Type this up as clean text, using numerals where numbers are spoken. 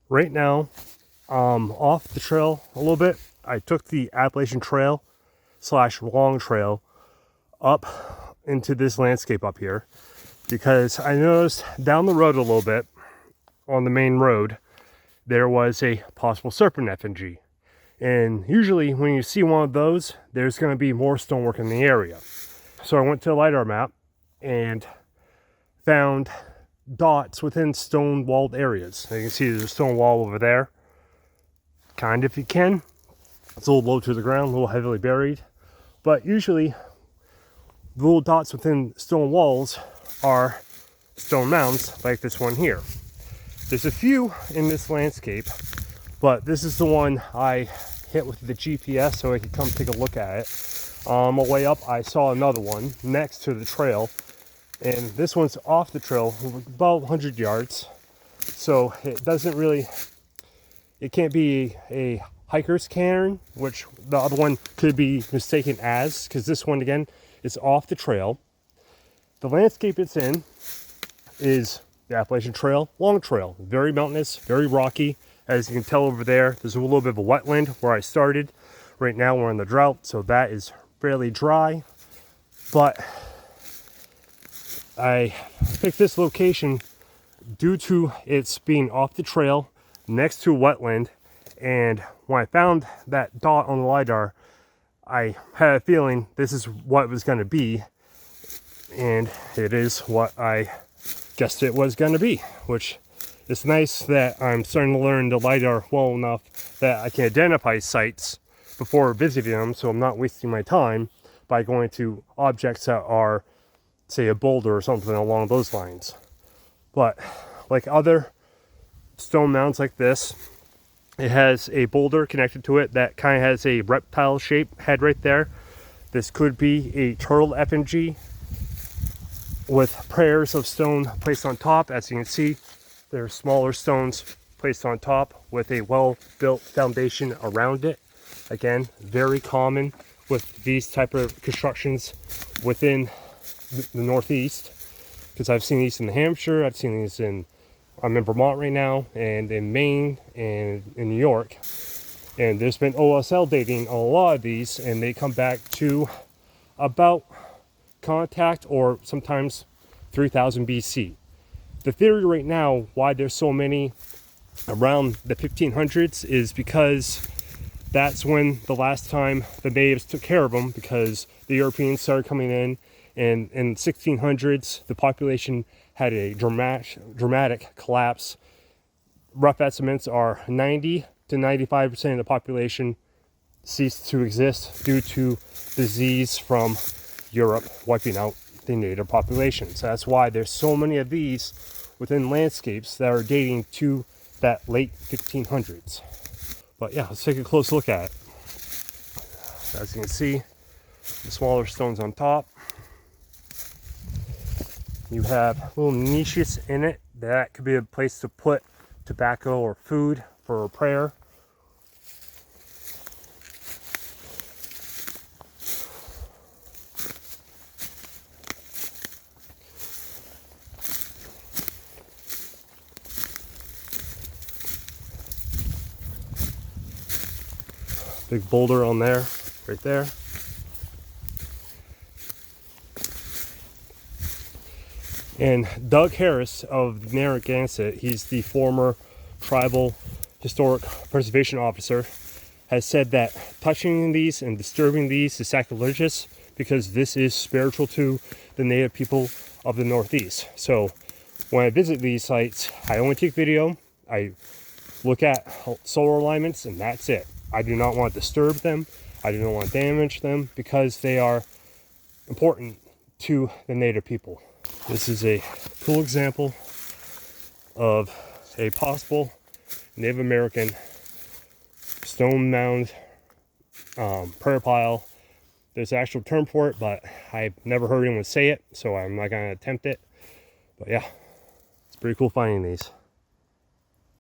Right now, off the trail a little bit. I took the Appalachian Trail / long trail up into this landscape up here because I noticed down the road a little bit on the main road there was a possible serpent effigy. And usually when you see one of those, there's going to be more stonework in the area. So I went to the LiDAR map and found dots within stone walled areas. You can see there's a stone wall over there. Kind of, if you can. It's a little low to the ground, a little heavily buried. But usually the little dots within stone walls are stone mounds like this one here. There's a few in this landscape, but this is the one I hit with the GPS so I could come take a look at it. On my way up, I saw another one next to the trail, and this one's off the trail about 100 yards. So it doesn't really, it can't be a hiker's cairn, which the other one could be mistaken as, because this one again is off the trail. The landscape it's in is the Appalachian Trail, long trail, very mountainous, very rocky. As you can tell over there, there's a little bit of a wetland where I started. Right now we're in the drought, so that is fairly dry. But I picked this location due to its being off the trail, next to a wetland. And when I found that dot on the LiDAR, I had a feeling this is what it was going to be. And it is what I guessed it was going to be, which is nice that I'm starting to learn the LiDAR well enough that I can identify sites before visiting them, so I'm not wasting my time by going to objects that are, say, a boulder or something along those lines. But like other stone mounds like this, it has a boulder connected to it that kind of has a reptile shaped head right there. This could be a turtle effigy with prayers of stone placed on top. As you can see, there are smaller stones placed on top with a well-built foundation around it. Again, very common with these type of constructions within the Northeast, because I've seen these in New Hampshire, I've seen these I'm in Vermont right now, and in Maine, and in New York. And there's been OSL dating on a lot of these, and they come back to about contact or sometimes 3000 BC. The theory right now why there's so many around the 1500s is because that's when the last time the natives took care of them, because the Europeans started coming in, and in the 1600s the population had a dramatic collapse. Rough estimates are 90 to 95% of the population ceased to exist due to disease from Europe wiping out the native population. So that's why there's so many of these within landscapes that are dating to that late 1500s. But yeah, let's take a close look at it. As you can see, the smaller stones on top. You have little niches in it that could be a place to put tobacco or food for a prayer. Big boulder on there, right there. And Doug Harris of Narragansett, he's the former tribal historic preservation officer, has said that touching these and disturbing these is sacrilegious because this is spiritual to the native people of the Northeast. So when I visit these sites, I only take video, I look at solar alignments, and that's it. I do not want to disturb them. I do not want to damage them because they are important to the native people. This is a cool example of a possible Native American stone mound prayer pile. There's an actual term for it, but I've never heard anyone say it, so I'm not going to attempt it. But yeah, it's pretty cool finding these.